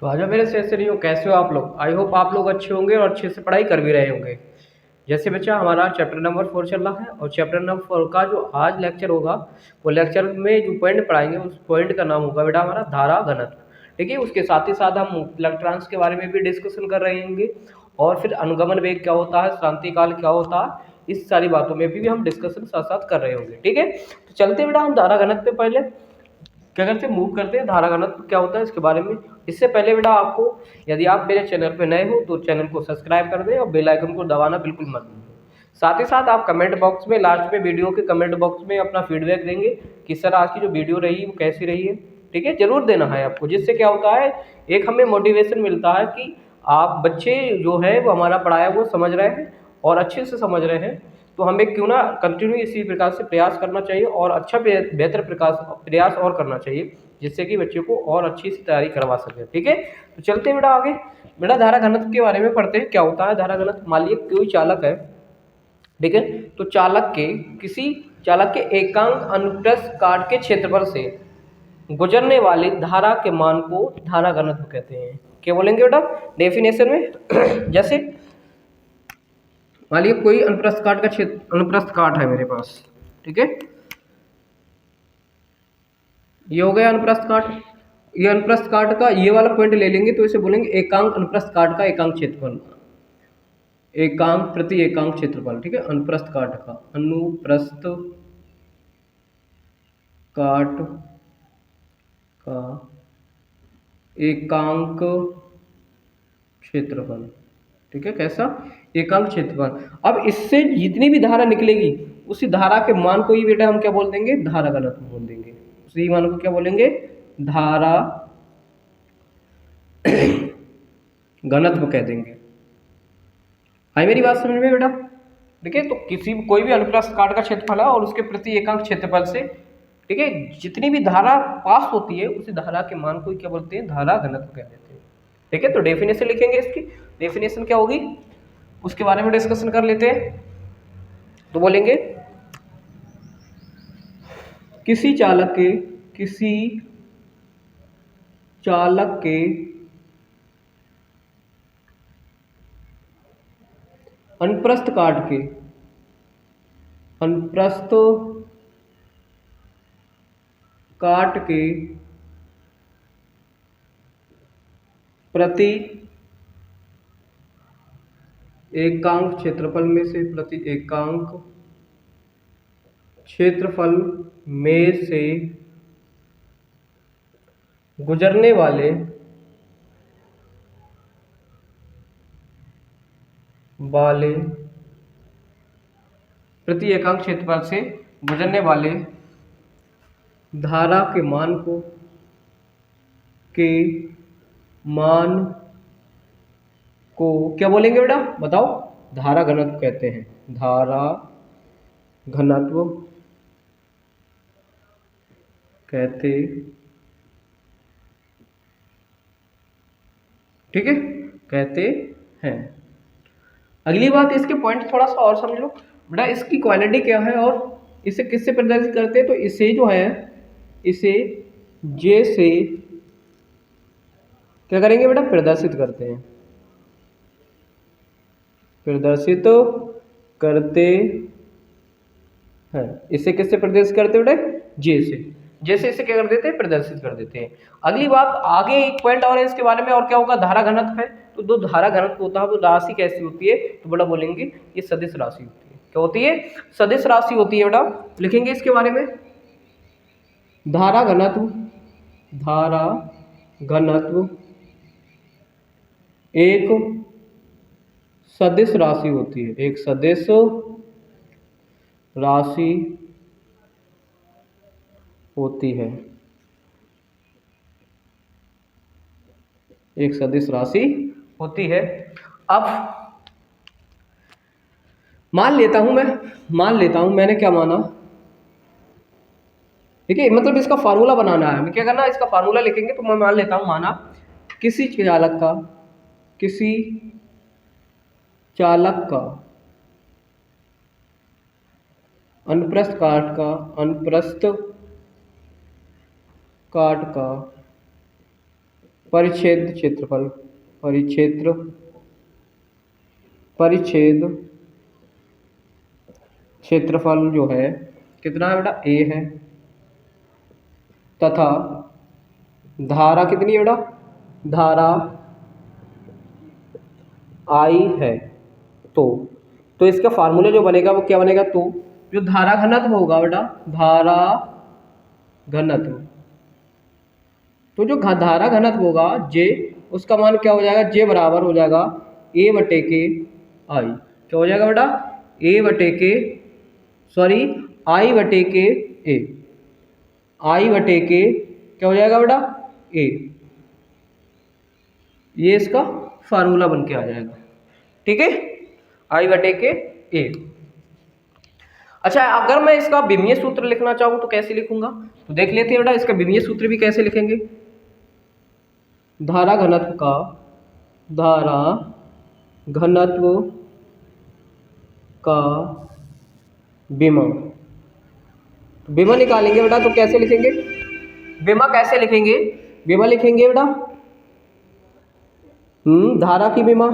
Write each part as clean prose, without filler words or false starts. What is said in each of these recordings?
तो आज मेरे सेशनियों कैसे हो आप लोग। आई होप आप लोग अच्छे होंगे और अच्छे से पढ़ाई कर भी रहे होंगे। जैसे बच्चा हमारा चैप्टर नंबर 4 चल रहा है और चैप्टर नंबर 4 का जो आज लेक्चर होगा वो लेक्चर में जो पॉइंट पढ़ाएंगे उस पॉइंट का नाम होगा बेटा हमारा धारा घनत्व। ठीक है, उसके साथ ही साथ हम इलेक्ट्रॉन्स के बारे में भी डिस्कशन कर रहे होंगे और फिर अनुगमन वेग क्या होता है, शांतिकाल क्या होता है, इस सारी बातों में भी हम डिस्कशन साथ साथ कर रहे होंगे। ठीक है, तो चलते बेटा हम धारा घनत्व पे पहले क्या करते हैं, मूव करते हैं। धारा घनत्व क्या होता है इसके बारे में। इससे पहले बेटा आपको, यदि आप मेरे चैनल पे नए हो तो चैनल को सब्सक्राइब कर दें और बेल आइकन को दबाना बिल्कुल मत भूलें। साथ ही साथ आप कमेंट बॉक्स में, लास्ट में वीडियो के कमेंट बॉक्स में अपना फीडबैक देंगे कि सर आज की जो वीडियो रही वो कैसी रही है। ठीक है, जरूर देना है आपको, जिससे क्या होता है एक हमें मोटिवेशन मिलता है कि आप बच्चे जो है वो हमारा पढ़ाया वो समझ रहे हैं और अच्छे से समझ रहे हैं। तो हमें क्यों ना कंटिन्यू इसी प्रकार से प्रयास करना चाहिए और अच्छा बेहतर प्रयास और करना चाहिए, जिससे कि बच्चे को और अच्छी सी तैयारी करवा सके। ठीक है, तो चलते हैं बेटा आगे। बेटा धारा घनत्व के बारे में पढ़ते हैं। क्या होता है धारा घनत्व। मान लीजिए कोई चालक है, ठीक है, तो किसी चालक के एकांक अनुप्रस्थ काट के क्षेत्रफल से गुजरने वाली धारा के मान को धारा घनत्व कहते हैं। क्या बोलेंगे बेटा डेफिनेशन में जैसे मान लीजिए कोई अनुप्रस्थ काट है मेरे पास। ठीक है, ये हो गया अनुप्रस्थ काट। ये अनुप्रस्थ काट का ये वाला पॉइंट ले लेंगे तो इसे बोलेंगे एकांक अनुप्रस्थ काट का एकांक क्षेत्रफल, एकांक प्रति एकांक क्षेत्रफल। ठीक है, अनुप्रस्थ काट का, अनुप्रस्थ काट का एकांक क्षेत्रफल। ठीक है, कैसा एकांक क्षेत्रफल। अब इससे जितनी भी धारा निकलेगी उसी धारा के मान को ही बेटा हम क्या बोल देंगे, धारा घनत्व बोल देंगे। उसी मान को क्या बोलेंगे, धारा घनत्व कह देंगे। है मेरी बात समझ में बेटा। देखिए, तो कोई भी अनुप्रस्थ काट का क्षेत्रफल है और उसके प्रति एकांक क्षेत्रफल से, ठीक है, जितनी भी धारा पास होती है उसी धारा के मान को क्या बोलते हैं, धारा घनत्व कह देते हैं। ठीक है, तो डेफिनेशन लिखेंगे। इसकी डेफिनेशन क्या होगी उसके बारे में डिस्कशन कर लेते हैं। तो बोलेंगे किसी चालक के अनुप्रस्थ काट के प्रति एकांक क्षेत्रफल में से, प्रति एकांक क्षेत्रफल में से गुजरने वाले प्रति एकांक क्षेत्रफल से गुजरने वाले धारा के मान को क्या बोलेंगे बेटा बताओ, धारा घनत्व कहते हैं। धारा घनत्व कहते, ठीक है, कहते हैं। अगली बात, इसके पॉइंट थोड़ा सा और समझ लो बेटा। इसकी क्वालिटी क्या है और इसे किससे प्रदर्शित करते हैं, तो इसे जो है इसे जे से क्या करेंगे बेटा, प्रदर्शित करते हैं, प्रदर्शित करते हैं। इसे किससे प्रदर्शित करते हैं बेटा, जे से। जैसे इसे क्या कर देते हैं, प्रदर्शित कर देते हैं। अगली बात, आगे एक पॉइंट और है इसके बारे में, और क्या होगा, धारा घनत्व है। तो जो धारा घनत्व होता है वो राशि कैसी होती है, तो बेटा बोलेंगे ये सदिश राशि होती है। क्या होती है, सदिश राशि होती है बेटा। लिखेंगे इसके बारे में, धारा घनत्व एक सदिश राशि होती है, एक सदिश राशि होती है, एक सदिश राशि होती है। अब मान लेता हूं मैंने क्या माना, ठीक है, मतलब इसका फार्मूला बनाना है, हमें क्या करना है, इसका फार्मूला लिखेंगे। तो मैं मान लेता हूं, माना किसी चालक का अनुप्रस्थ काट का परिच्छेद क्षेत्रफल, परिच्छेद क्षेत्रफल जो है कितना है बेटा, ए है, तथा धारा कितनी है बेटा, धारा आई है। तो इसका फार्मूला जो बनेगा वो क्या बनेगा, तो जो धारा घनत्व होगा बेटा, धारा घनत्व, तो जो धारा घनत्व होगा जे, उसका मान क्या हो जाएगा, जे बराबर हो जाएगा ए बटे के आई। क्या हो जाएगा बेटा, ए बटे के, सॉरी आई बटे के ए, आई बटे के क्या हो जाएगा बेटा, ए। ये इसका फार्मूला बन के आ जाएगा, ठीक है, आई बटे के ए। अच्छा, अगर मैं इसका विमीय सूत्र लिखना चाहूँ तो कैसे लिखूंगा, तो देख लेते हैं बेटा, इसका विमीय सूत्र भी कैसे लिखेंगे। धारा घनत्व का, धारा घनत्व का विमा, विमा निकालेंगे बेटा, तो कैसे लिखेंगे, विमा कैसे लिखेंगे, विमा लिखेंगे बेटा, धारा की विमा,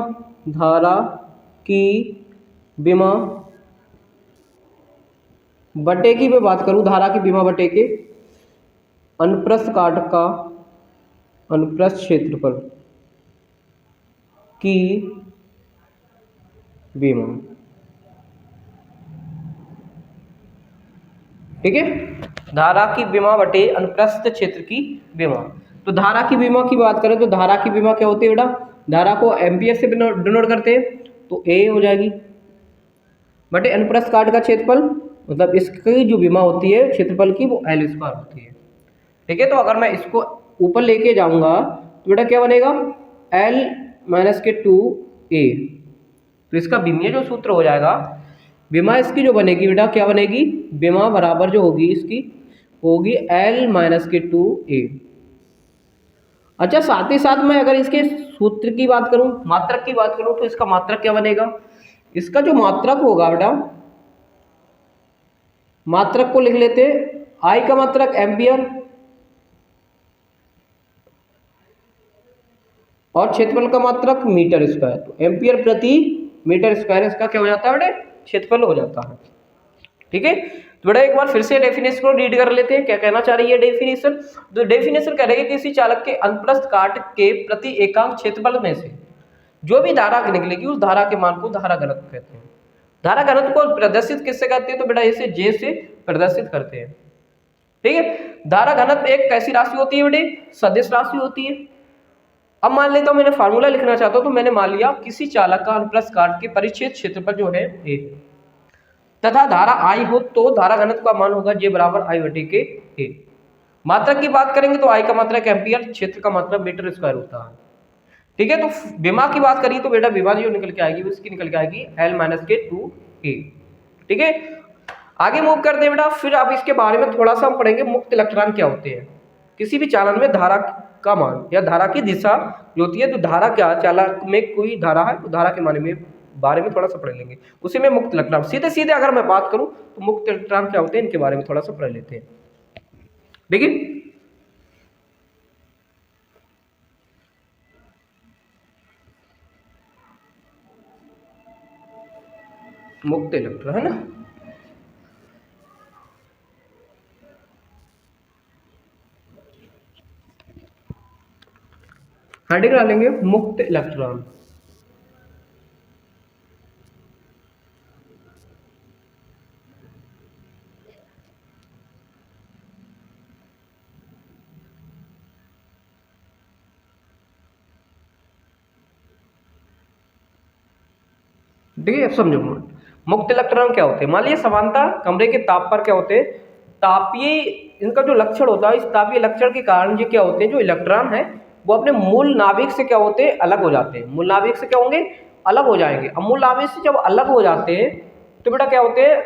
धारा की विमा बटे की मैं बात करूं, धारा की विमा बटे के अनुप्रस्थ काट का, अनुप्रस्थ क्षेत्रफल की विमा, ठीक है, धारा की विमा बटे अनुप्रस्थ क्षेत्र की विमा। तो धारा की विमा की बात करें तो धारा की विमा क्या होती है बेटा, धारा को एम्पियर से डिनोट करते हैं, तो ए हो जाएगी बटे अनुप्रस्थ काट का क्षेत्रफल, मतलब इसकी जो विमा होती है क्षेत्रफल की, वो एल स्क्वायर होती है, ठीक है। तो अगर मैं इसको ऊपर लेके जाऊंगा तो बेटा क्या बनेगा, एल माइनस के 2a, तो इसका विमीय जो सूत्र हो जाएगा, विमा इसकी जो बनेगी बेटा, क्या बनेगी, विमा बराबर जो होगी इसकी होगी एल माइनस के 2a। अच्छा, साथ ही साथ मैं अगर इसके सूत्र की बात करूं, मात्रक की बात करूं, तो इसका मात्रक क्या बनेगा, इसका जो मात्रक होगा बेटा, मात्रक को लिख लेते, आई का मात्रक एम्पियर और क्षेत्रफल का मात्रक मीटर स्क्वायर, तो एम्पियर प्रति मीटर स्क्वायर इसका क्या हो जाता है बेटे, क्षेत्रफल हो जाता है, ठीक है। तो बेटा एक बार फिर से डेफिनेशन को रीड कर लेते हैं, क्या कहना चाह रही है डेफिनेशन। तो डेफिनेशन कह रही है कि किसी चालक के अनुप्रस्थ काट के प्रति एकांक क्षेत्रफल में से जो भी धारा निकलेगी, उस धारा के मान को धारा घनत्व कहते हैं। धारा घनत्व को प्रदर्शित किससे करते हैं, तो बेटा इसे जे से प्रदर्शित करते हैं, ठीक है। धारा घनत्व एक कैसी राशि होती है बेटे, सदिश राशि होती है। अब मान लेता हूं मैंने फार्मूला लिखना चाहता हूं, तो मैंने मान लिया किसी चालक का अनुप्रस्थ काट के परिच्छेद क्षेत्रफल जो है ए, तथा धारा आई हो, तो धारा घनत्व का मान होगा जे बराबर आई बटे के ए। मात्रक की बात करेंगे तो आई का मात्रक एम्पियर, क्षेत्र का मात्रक मीटर स्क्वायर होता है, ठीक है। तो विमा की बात करिए तो बेटा विमा जो निकल के आएगी, उसकी निकल के आएगी एल माइनस के 2a, ठीक है। आगे मूव करते हैं बेटा, फिर अब इसके बारे में थोड़ा सा हम पढ़ेंगे, मुक्त इलेक्ट्रॉन क्या होते हैं। किसी भी चालन में धारा का मान या धारा की दिशा जो होती है, तो धारा क्या, चालक में कोई धारा है तो धारा के मान में बारे में थोड़ा सा पढ़ लेंगे, उसी में मुक्त इलेक्ट्रॉन। सीधे सीधे अगर मैं बात करूं तो मुक्त इलेक्ट्रॉन क्या होते हैं, इनके बारे में थोड़ा सा पढ़ लेते हैं, देखिए। मुक्त इलेक्ट्रॉन है ना, हेडिंग डालेंगे मुक्त इलेक्ट्रॉन। ठीक है, अब समझो मुक्त इलेक्ट्रॉन क्या होते हैं। मान लीजिए समानता कमरे के ताप पर क्या होते हैं, तापीय, इनका जो लक्षण होता है, इस तापीय लक्षण के कारण ये क्या होते हैं, जो इलेक्ट्रॉन है वो अपने मूल नाभिक से क्या होते हैं, अलग हो जाते हैं। मूल नाभिक से क्या होंगे, अलग हो जाएंगे। अब मूल नाभिक से जब अलग हो जाते हैं तो बेटा क्या होते हैं,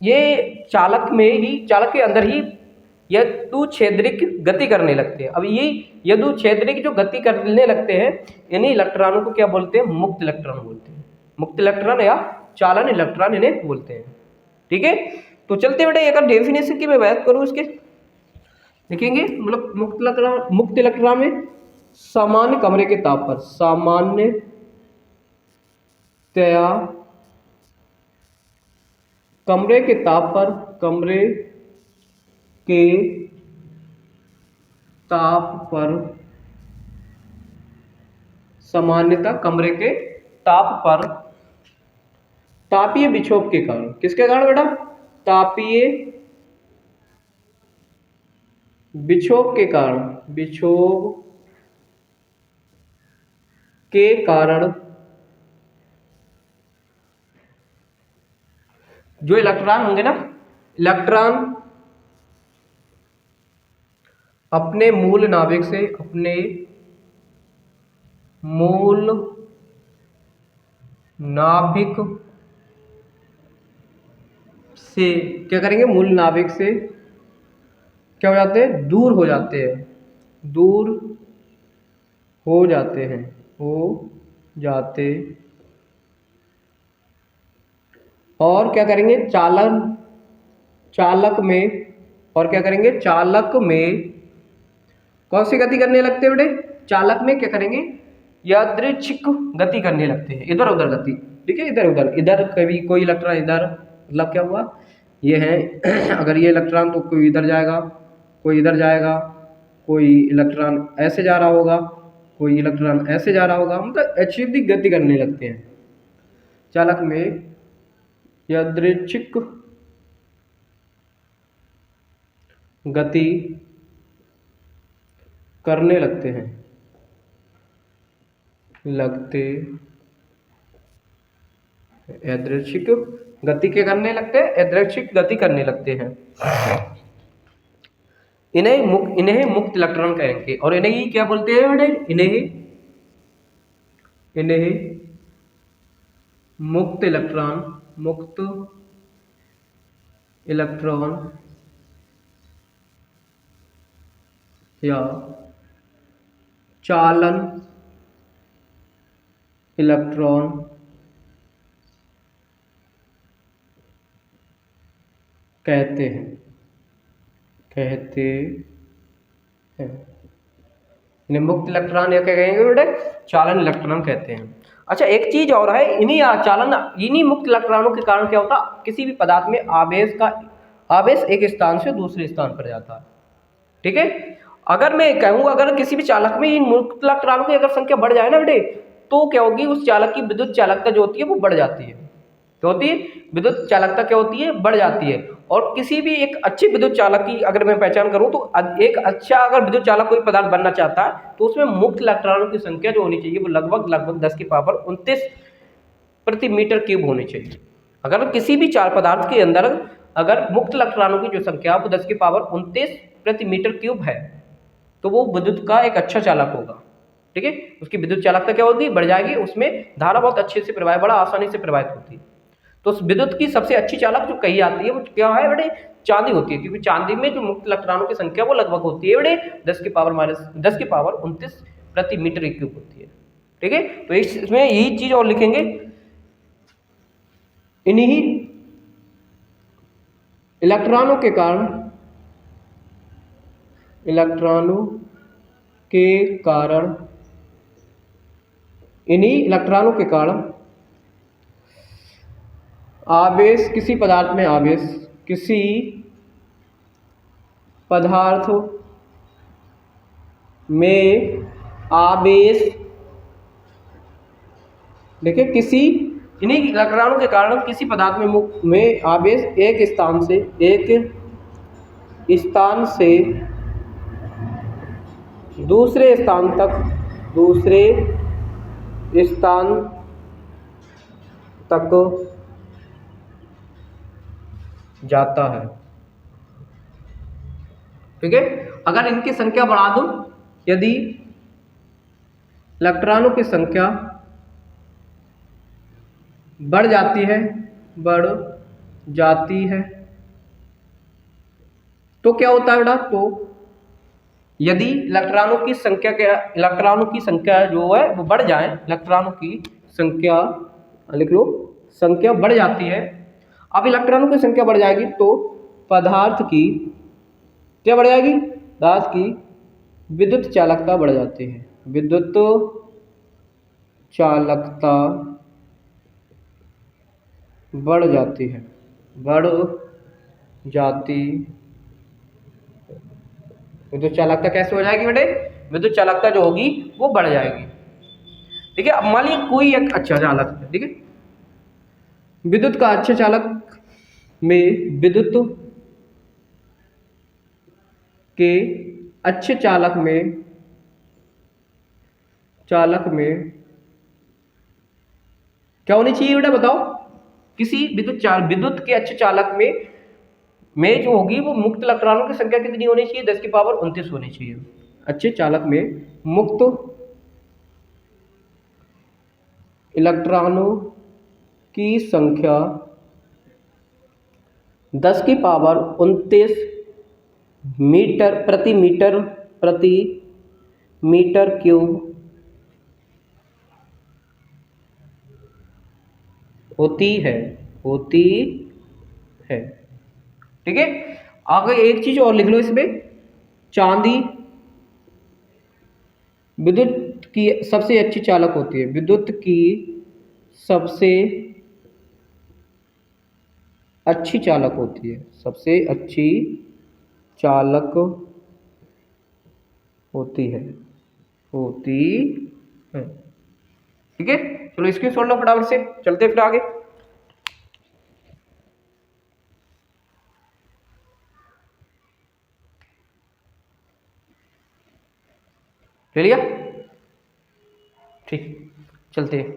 ये चालक में ही, चालक के अंदर ही यदु छेद्रिक गति करने लगते हैं। अब ये यदु छेद्रिक जो गति करने लगते हैं, इन्हीं इलेक्ट्रॉनों को क्या बोलते हैं, मुक्त इलेक्ट्रॉन बोलते हैं। मुक्त इलेक्ट्रॉन या चालन इलेक्ट्रॉन इन्हें बोलते हैं, ठीक है। तो चलते बेटा, अगर डेफिनेशन की मैं बात करूं इसके, देखेंगे मतलब मुक्त इलेक्ट्रॉन में सामान्य कमरे के ताप पर, सामान्यतया कमरे के ताप पर, कमरे के ताप पर, सामान्यतः कमरे के ताप पर तापीय विक्षोभ के कारण, किसके कारण बेटा? तापीय विक्षोभ के कारण, विक्षोभ के कारण जो इलेक्ट्रॉन होंगे ना, इलेक्ट्रॉन अपने मूल नाभिक से, अपने मूल नाभिक से क्या करेंगे? मूल नाभिक से क्या हो जाते हैं? दूर हो जाते हैं, दूर हो जाते हैं, हो जाते, और क्या करेंगे? चालक में, और क्या करेंगे? चालक में कौन सी गति करने लगते हैं बेटे? चालक में क्या करेंगे? यादृच्छिक गति करने लगते हैं, इधर उधर गति, ठीक है, इधर उधर, इधर कभी कोई इलेक्ट्रॉन इधर, मतलब क्या हुआ? ये है अगर ये इलेक्ट्रॉन तो कोई इधर जाएगा, कोई इधर जाएगा, कोई इलेक्ट्रॉन ऐसे जा रहा होगा, कोई इलेक्ट्रॉन ऐसे जा रहा होगा, मतलब अत्यधिक गति करने लगते हैं। चालक में यादृच्छिक गति करने लगते हैं, यादृच्छिक गति के करने लगते हैं, यादृच्छिक गति करने लगते हैं। इन्हें मुक्त इलेक्ट्रॉन कहेंगे, और इन्हें ही क्या बोलते हैं बेटे? इन्हें मुक्त इलेक्ट्रॉन या चालन इलेक्ट्रॉन कहते हैं। इन्हें मुक्त इलेक्ट्रॉन या क्या कहेंगे बेटे? चालन इलेक्ट्रॉन कहते हैं। अच्छा, एक चीज और है, इन्हीं मुक्त इलेक्ट्रॉनों के कारण क्या होता? किसी भी पदार्थ में आवेश एक स्थान से दूसरे स्थान पर जाता है, ठीक है। अगर मैं कहूँ, अगर किसी भी चालक में इन मुक्त इलेक्ट्रॉनों की अगर संख्या बढ़ जाए ना बेटे, तो क्या होगी? उस चालक की विद्युत चालकता जो होती है वो बढ़ जाती है। क्या होती है? विद्युत चालकता क्या होती है? बढ़ जाती है। और किसी भी एक अच्छी विद्युत चालक की अगर मैं पहचान करूं, तो एक अच्छा अगर विद्युत चालक कोई पदार्थ बनना चाहता है तो उसमें मुक्त इलेक्ट्रॉनों की संख्या जो होनी चाहिए वो लगभग 10 की पावर 29 प्रति मीटर क्यूब होनी चाहिए। अगर किसी भी चार पदार्थ के अंदर अगर मुक्त इलेक्ट्रॉनों की जो संख्या वो 10 की पावर 29 प्रति मीटर क्यूब है, तो वो विद्युत का एक अच्छा चालक होगा, ठीक है। उसकी विद्युत चालकता क्या होगी? बढ़ जाएगी, उसमें धारा बहुत अच्छे से प्रवाहित, बड़ा आसानी से प्रवाहित होती है। तो उस विद्युत की सबसे अच्छी चालक जो कही जाती है वो क्या है बेटे? चांदी होती है, क्योंकि चांदी में जो मुक्त इलेक्ट्रॉनों की संख्या वो लगभग होती है बेटे 10 की पावर 29 प्रति मीटर क्यूब होती है, ठीक है। तो इसमें यही चीज और लिखेंगे, इन्हीं इलेक्ट्रॉनों के कारण इन्हीं इलेक्ट्रॉनों के कारण आवेश, किसी पदार्थ में आवेश, किसी पदार्थ में आवेश, देखिए इन्हीं इलेक्ट्रॉनों के कारण किसी पदार्थ में आवेश एक स्थान से दूसरे स्थान तक जाता है, ठीक है। अगर इनकी संख्या बढ़ा दूं, यदि इलेक्ट्रॉनों की संख्या बढ़ जाती है तो क्या होता है बेटा? तो यदि इलेक्ट्रॉनों की संख्या जो है वो बढ़ जाए, इलेक्ट्रॉनों की संख्या लिख लो, संख्या बढ़ जाती है। अब इलेक्ट्रॉनों की संख्या बढ़ जाएगी तो पदार्थ की क्या बढ़ जाएगी? पदार्थ की विद्युत चालकता बढ़ जाती है, विद्युत चालकता बढ़ जाती है, बढ़ जाती। विद्युत चालकता कैसे हो जाएगी बेटे? विद्युत चालकता जो होगी वो बढ़ जाएगी। ठीक है, अब मान लीजिए कोई एक अच्छा चालक है, ठीक है, विद्युत का अच्छा चालक में विद्युत के अच्छे चालक में क्या होनी चाहिए बेटा बताओ? किसी विद्युत के अच्छे चालक में जो होगी वो मुक्त इलेक्ट्रॉनों की संख्या कितनी होनी चाहिए? 10 की पावर 29 होनी चाहिए। अच्छे चालक में मुक्त इलेक्ट्रॉनों की संख्या 10 की पावर 29 प्रति मीटर क्यूब होती है। ठीक है, आगे एक चीज और लिख लो इसमें, चांदी विद्युत की सबसे अच्छी चालक होती है। विद्युत की सबसे अच्छी चालक होती है, सबसे अच्छी चालक होती है। ठीक है, चलो इसकी छोड़ लो फटाफट से, चलते फिर आगे। ले लिया? ठीक, चलते हैं।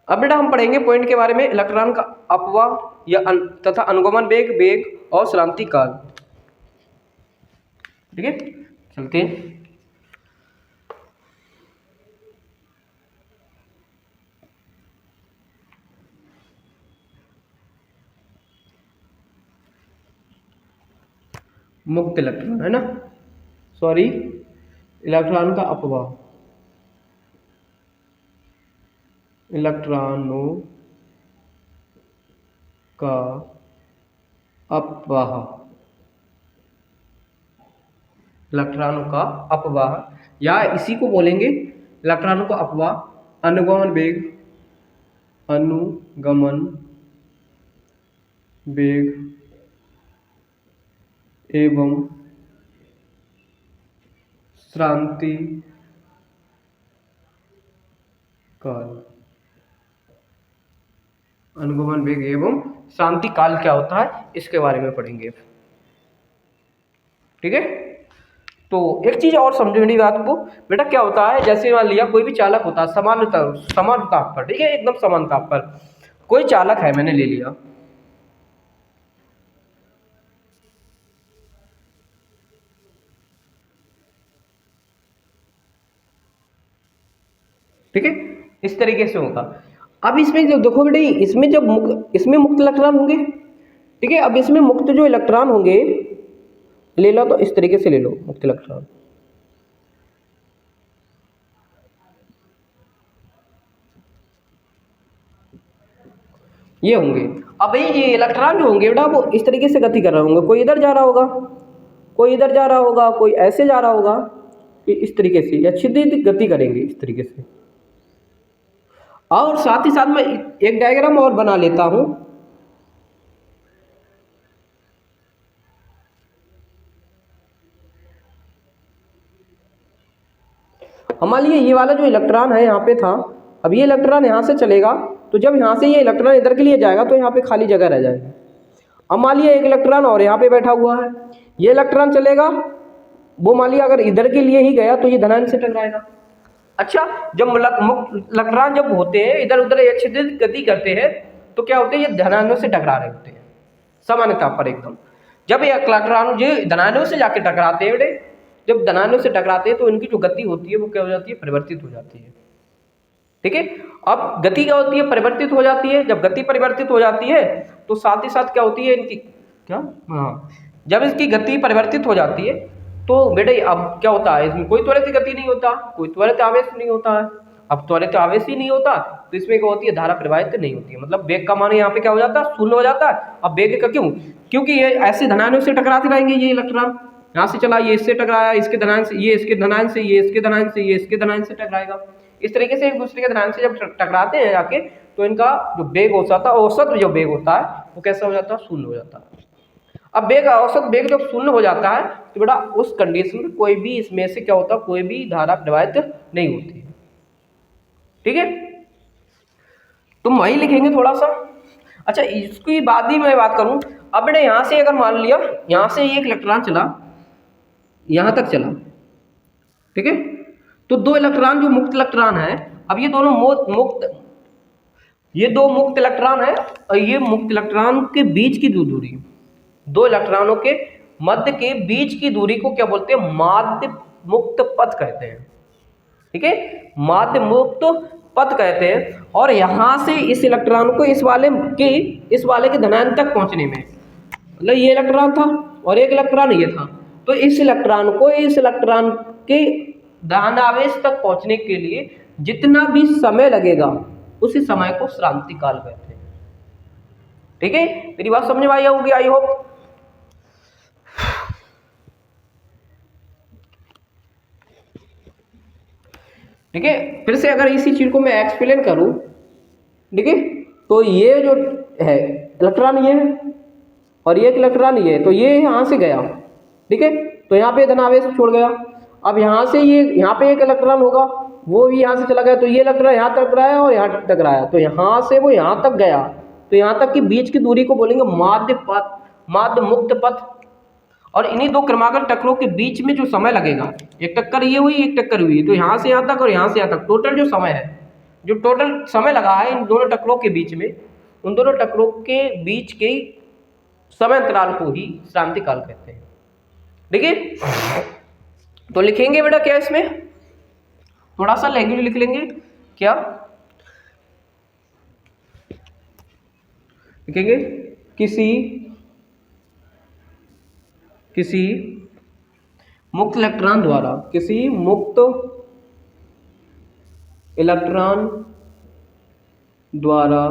अब बेटा हम पढ़ेंगे पॉइंट के बारे में, इलेक्ट्रॉन का अपवाह या तथा अनुगमन वेग और श्रांति काल। ठीक है, चलते हैं। मुक्त इलेक्ट्रॉन है ना, सॉरी, इलेक्ट्रॉन का अपवाह, इलेक्ट्रॉनों का अपवाह, इलेक्ट्रॉनों का अपवाह या इसी को बोलेंगे इलेक्ट्रॉनों का अपवाह, अनुगमन वेग एवं श्रांति काल। अनुगमन वेग एवं श्रांति काल क्या होता है इसके बारे में पढ़ेंगे। ठीक है, तो एक चीज और समझो मेरी बात को बेटा, क्या होता है जैसे मान लिया कोई भी चालक होता है समान ताप पर, ठीक है, एकदम समान ताप पर कोई चालक है, मैंने ले लिया, ठीक है, इस तरीके से होगा। अब इसमें जब देखो बेटे, इसमें जब इसमें मुक्त इलेक्ट्रॉन होंगे, ठीक है, अब इसमें मुक्त जो इलेक्ट्रॉन होंगे, ले लो तो इस तरीके से ले लो मुक्त इलेक्ट्रॉन, ये होंगे। अब ये इलेक्ट्रॉन जो होंगे बेटा वो इस तरीके से गति कर रहे होंगे, कोई इधर जा रहा होगा, कोई इधर जा रहा होगा, कोई ऐसे जा रहा होगा, इस तरीके से या छिद्रित गति करेंगे इस तरीके से। और साथ ही साथ मैं एक डायग्राम और बना लेता हूं, मान लीजिए ये वाला जो इलेक्ट्रॉन है यहाँ पे था, अब ये इलेक्ट्रॉन यहाँ से चलेगा, तो जब यहाँ से ये इलेक्ट्रॉन इधर के लिए जाएगा तो यहाँ पे खाली जगह रह जाएगी। अब मान लीजिए एक इलेक्ट्रॉन और यहाँ पे बैठा हुआ है, ये इलेक्ट्रॉन चलेगा, वो मान लिया अगर इधर के लिए ही गया तो ये धनायन से टकराएगा। अच्छा, जब इलेक्ट्रॉन जब होते हैं इधर उधर छिद्रित गति करते हैं तो क्या होते हैं, ये धनायनों से टकरा रहे होते हैं समान ताप पर एकदम। जब ये इलेक्ट्रॉन जो धनायनों से जाके टकराते हैं बेटे, जब धनायनों से टकराते हैं तो इनकी जो गति होती है वो क्या हो जाती है, परिवर्तित हो जाती है। ठीक है, अब गति क्या होती है, परिवर्तित हो जाती है। जब गति परिवर्तित हो जाती है तो साथ ही साथ क्या होती है इनकी, क्या, हाँ, जब इसकी गति परिवर्तित हो जाती है तो बेटे अब क्या होता है, इसमें कोई त्वरित गति नहीं होता, कोई त्वरित आवेश नहीं होता है। अब त्वरित आवेश ही नहीं होता तो इसमें क्या होती है, धारा प्रवाहित नहीं होती है, मतलब वेग का मान यहाँ पे क्या हो जाता है, शून्य हो जाता है। अब वेग का क्यों, क्योंकि ये ऐसे धनायनों से टकराते रहेंगे ये इलेक्ट्रॉन, यहाँ से चला, ये इससे टकराया, इसके धनायन से, ये इसके धनायन से, ये इसके धनायन से, ये इसके धनायन से टकराएगा। इस तरीके से एक दूसरे के धनायन से जब टकराते हैं जाके, तो इनका जो वेग होता है, औसत जो वेग होता है वो कैसा हो जाता है, शून्य हो जाता है। अब वेग, औसत वेग जब शून्य हो जाता है तो बेटा उस कंडीशन में कोई भी इसमें से क्या होता है, कोई भी धारा प्रवाहित नहीं होती। ठीक है, तुम वही लिखेंगे थोड़ा सा। अच्छा, इसकी बाद ही मैं बात करूं। अब बेटा यहाँ से अगर मान लिया, यहाँ से एक इलेक्ट्रॉन चला, यहाँ तक चला, ठीक है, तो दो इलेक्ट्रॉन जो मुक्त इलेक्ट्रॉन है, अब ये दोनों मुक्त, ये दो मुक्त इलेक्ट्रॉन है, और ये मुक्त इलेक्ट्रॉन के बीच की दूरी, दो इलेक्ट्रॉनों के मध्य के बीच की दूरी को क्या बोलते हैं, माध्य मुक्त पथ कहते हैं। ठीक है, माध्य मुक्त पथ कहते हैं। और यहां से इस इलेक्ट्रॉन को इस वाले के धनायन तक पहुंचने में, मतलब ये इलेक्ट्रॉन था और एक इलेक्ट्रॉन ये था, तो इस इलेक्ट्रॉन को इस इलेक्ट्रॉन के धनावेश तक पहुंचने के लिए जितना भी समय लगेगा उसी समय को श्रांति काल कहते हैं। ठीक है, मेरी बात समझ में आई होगी, आई होप। ठीक है, फिर से अगर इसी चीज को मैं एक्सप्लेन करूं, ठीक है, तो ये जो है इलेक्ट्रॉन ये है और ये इलेक्ट्रॉन ये है, तो ये यहां से गया, ठीक है, तो यहाँ पे धनावेश छोड़ गया। अब यहाँ से ये यहाँ पे एक इलेक्ट्रॉन होगा, वो भी यहाँ से चला गया, तो ये इलेक्ट्रॉन यहाँ टकराया और यहाँ टकराया, तो यहाँ से वो यहाँ तक गया, तो यहाँ तक की बीच की दूरी को बोलेंगे माध्य पथ, माध्य मुक्त पथ। और इन्हीं दो क्रमागत टक्करों के बीच में जो समय लगेगा, एक टक्कर ये हुई, एक टक्कर हुई, तो यहाँ से यहाँ तक और यहाँ से यहाँ तक टोटल जो समय है, जो टोटल समय लगा है इन दोनों टक्करों के बीच में, उन दोनों टक्करों के बीच के समय अंतराल को ही श्रांति काल कहते हैं। ठीक है, तो लिखेंगे बेटा क्या इसमें, थोड़ा सा लैंग्वेज लिख लेंगे, क्या लिखेंगे, किसी मुक्त इलेक्ट्रॉन द्वारा, किसी मुक्त इलेक्ट्रॉन द्वारा,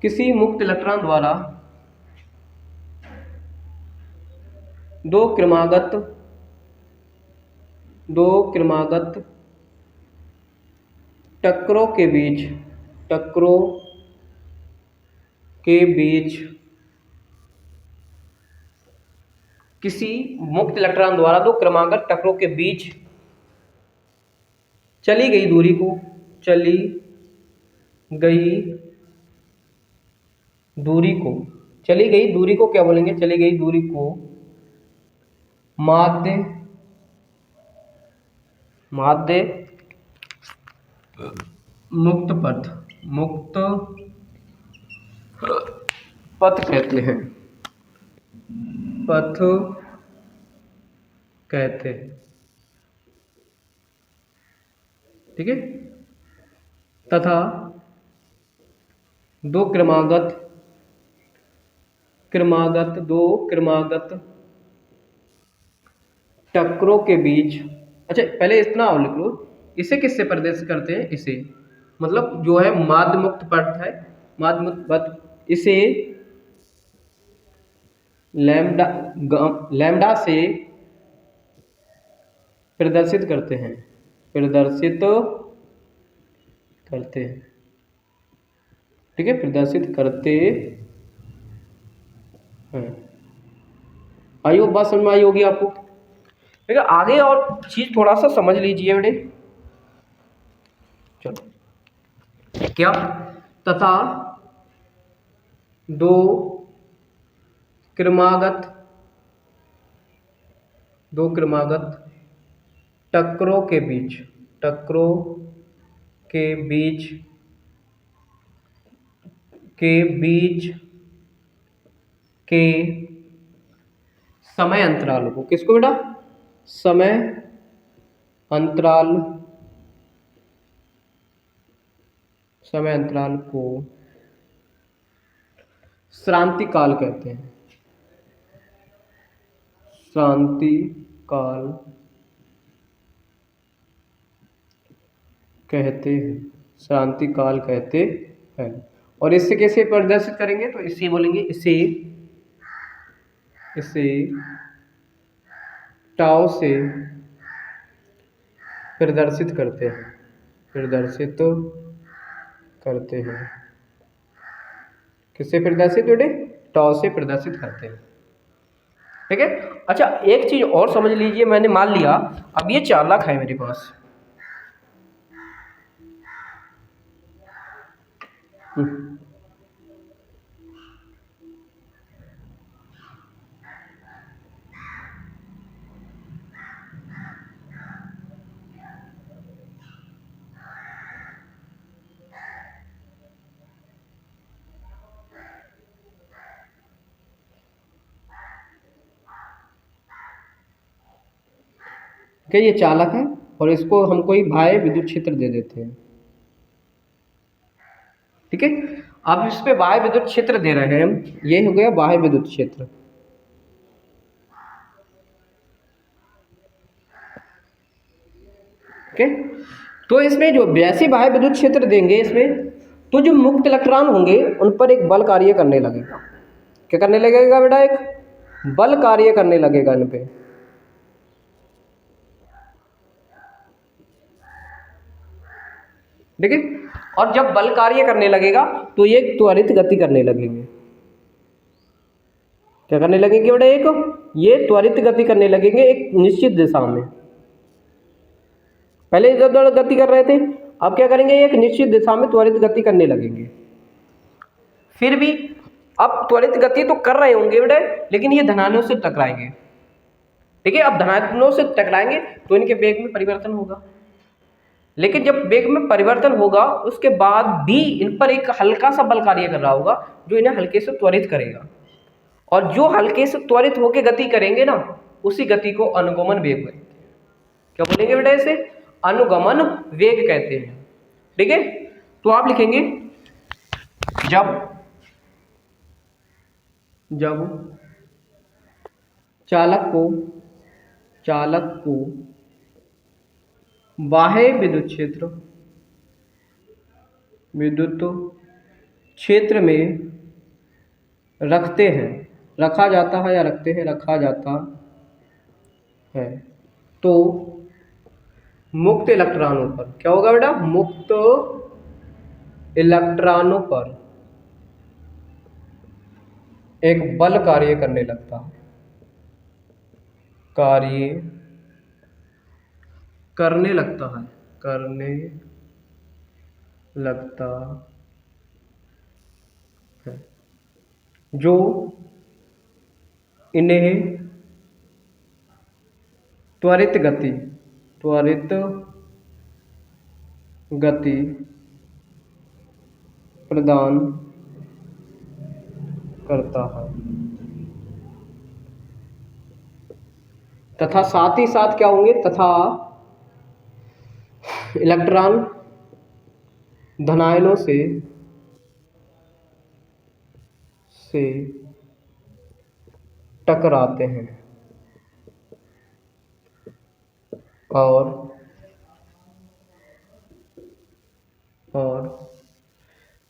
किसी मुक्त इलेक्ट्रॉन द्वारा दो क्रमागत टक्करों के बीच किसी मुक्त इलेक्ट्रॉन द्वारा दो क्रमागत टक्करों के बीच चली गई दूरी को क्या बोलेंगे, चली गई दूरी को माध्य मुक्त पथ कहते हैं, ठीक है, तथा दो क्रमागत टक्करों के बीच। अच्छा, पहले इतना और लिख लो, इसे किससे प्रदर्शित करते हैं, इसे मतलब जो है माध्य मुक्त पथ है, माध्य मुक्त पथ, इसे लैम्डा से प्रदर्शित करते हैं, ठीक है, प्रदर्शित करते हैं। आई होप बात समझ में आई होगी आपको। ठीक है, आगे और चीज थोड़ा सा समझ लीजिए बेटे। चलो, क्या, तथा दो क्रमागत टक्करों के बीच के समय अंतराल को, किसको बेटा, समय अंतराल को श्रांति काल कहते हैं, श्रांति काल कहते हैं। और इससे कैसे प्रदर्शित करेंगे, तो इसे बोलेंगे, इसे टाउ से प्रदर्शित करते हैं, प्रदर्शित करते हैं। किससे प्रदर्शित बेटे? टाउ से प्रदर्शित करते हैं। ठीक है। अच्छा, एक चीज और समझ लीजिए, मैंने मान लिया अब ये चालक है मेरे पास। क्या ये चालक है और इसको हम कोई बाह्य विद्युत क्षेत्र दे देते हैं। ठीक है। अब इस पे बाह्य विद्युत क्षेत्र दे रहे हैं हम, ये हो गया बाह्य विद्युत क्षेत्र। ओके। तो इसमें जो वैसे बाह्य विद्युत क्षेत्र देंगे इसमें, तो जो मुक्त इलेक्ट्रॉन होंगे उन पर एक बल कार्य करने लगेगा। क्या करने लगेगा बेटा? एक बल कार्य करने लगेगा इन पे। ठीक है। और जब बल कार्य करने लगेगा तो ये त्वरित गति करने लगेंगे। क्या करने लगेंगे बेटा? एक ये त्वरित गति करने लगेंगे एक निश्चित दिशा में। पहले इधर उधर गति कर रहे थे, अब क्या करेंगे? एक निश्चित दिशा में त्वरित गति करने लगेंगे। फिर भी अब त्वरित गति तो कर रहे होंगे बेटा, लेकिन ये धनानों से टकराएंगे। ठीक है। अब धनानों से टकराएंगे तो इनके वेग में परिवर्तन होगा, लेकिन जब वेग में परिवर्तन होगा उसके बाद भी इन पर एक हल्का सा बल कार्य कर रहा होगा जो इन्हें हल्के से त्वरित करेगा। और जो हल्के से त्वरित होकर गति करेंगे ना, उसी गति को अनुगमन वेग कहते हैं। क्या बोलेंगे बेटा? इसे अनुगमन वेग कहते हैं। ठीक है। तो आप लिखेंगे जब चालक को बाह्य विद्युत क्षेत्र में रखते हैं, रखा जाता है या रखते हैं, रखा जाता है, तो मुक्त इलेक्ट्रॉनों पर क्या होगा बेटा? मुक्त इलेक्ट्रॉनों पर एक बल कार्य करने लगता है, करने लगता है, जो इन्हें त्वरित गति प्रदान करता है, तथा साथ ही साथ क्या होंगे? तथा इलेक्ट्रॉन धनायनों से टकराते हैं और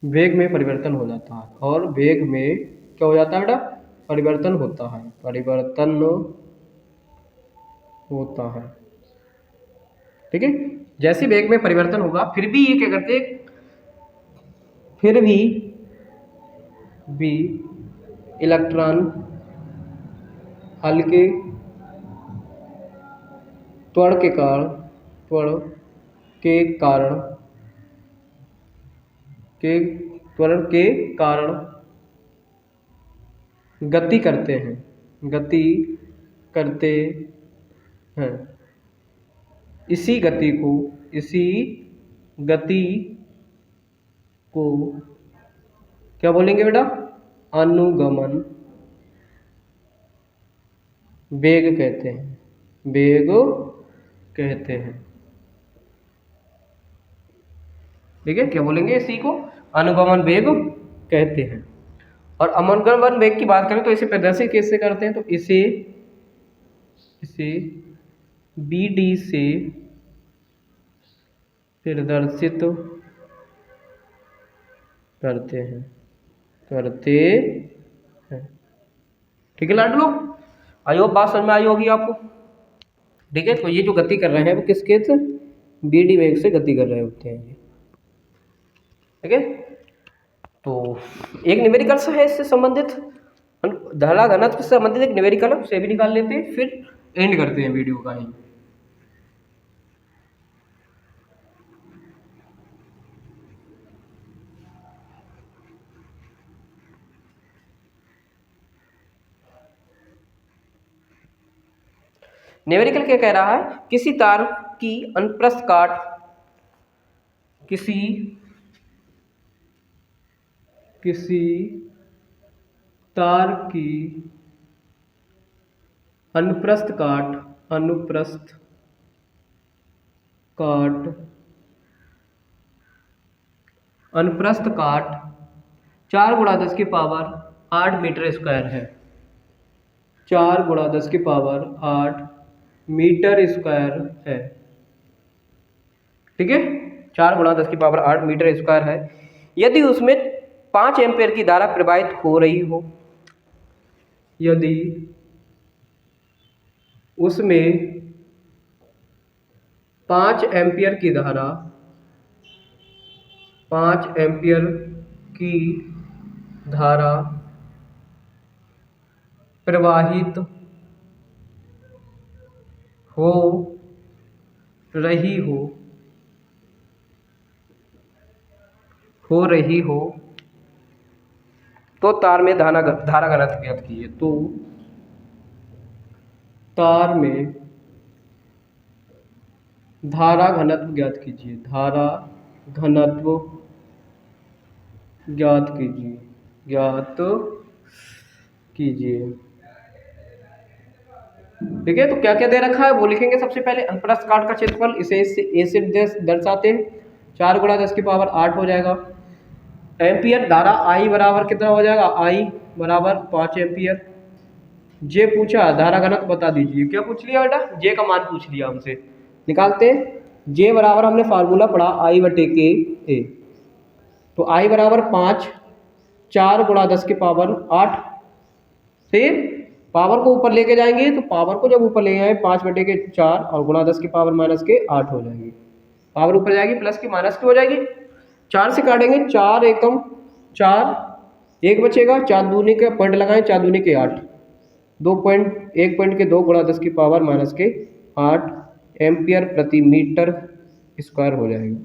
वेग में परिवर्तन हो जाता है। और वेग में क्या हो जाता है बेटा? परिवर्तन होता है, ठीक है। जैसे वेग में परिवर्तन होगा फिर भी ये क्या करते हैं? फिर भी इलेक्ट्रॉन हल्के त्वरण के कारण गति करते हैं। इसी गति को क्या बोलेंगे बेटा? अनुगमन वेग कहते हैं। ठीक है। क्या बोलेंगे? इसी को अनुगमन वेग कहते हैं। और अनुगमन वेग की बात करें तो इसे प्रदर्शित कैसे करते हैं? तो इसे BD से प्रदर्शित करते हैं। ठीक है लाडलो, आई होप बात समझ में आई होगी आपको। ठीक है। तो ये जो गति कर रहे हैं वो किसके से, BD वेग से गति कर रहे होते हैं ये, ठीक है। तो एक न्यूमेरिकल है इससे संबंधित, धारा घनत्व से संबंधित एक न्यूमेरिकल है, उसे भी निकाल लेते हैं, फिर एंड करते हैं वीडियो का ही। न्यूमेरिकल क्या कह रहा है, किसी तार की अनुप्रस्थ काट, किसी तार की अनुप्रस्थ काट 4 × 10 की पावर 8 मीटर स्क्वायर है, 4 × 10 की पावर 8 मीटर स्क्वायर है, ठीक है। 4 × 10 की पावर 8 मीटर स्क्वायर है। यदि उसमें 5 एम्पीयर की धारा प्रवाहित हो रही हो, यदि उसमें 5 एम्पीयर की धारा, 5 एम्पीयर की धारा प्रवाहित हो रही हो तो तार में धारा घनत्व ज्ञात कीजिए। तो तार में धारा घनत्व ज्ञात कीजिए, धारा घनत्व ज्ञात कीजिए, ठीक है। तो क्या क्या दे रखा है वो लिखेंगे। सबसे पहले अनुप्रस्थ काट का क्षेत्रफल, इसे ए से दर्शाते हैं, 4 × 10 की पावर 8 हो जाएगा। एम्पियर धारा आई बराबर कितना हो जाएगा, आई बराबर 5 एम्पियर। जे पूछा धारा घनत्व बता दीजिए, क्या पूछ लिया बेटा, जे का मान पूछ लिया हमसे, निकालते हैं। जे बराबर हमने फार्मूला पढ़ा I/K A, तो आई बराबर 5, 4 × 10 की पावर 8, फिर पावर को ऊपर लेके जाएंगे, तो पावर को जब ऊपर ले आए 5/4 और गुणा 10 की पावर -8 हो जाएगी। पावर ऊपर जाएगी, प्लस की माइनस की हो जाएगी। 4 से काटेंगे, 4 एकम 4, 1 बचेगा, 4 दूनी के पॉइंट लगाएं, 4 दूनी के 8, 2 पॉइंट 1 पॉइंट के 2 × 10 की पावर -8 एम्पियर प्रति मीटर स्क्वायर हो जाएगा।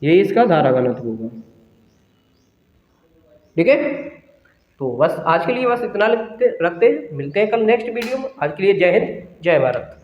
यही इसका धारा घनत्व होगा, ठीक है। तो बस आज के लिए बस इतना रखते हैं, मिलते हैं कल नेक्स्ट वीडियो में। आज के लिए जय हिंद, जय भारत।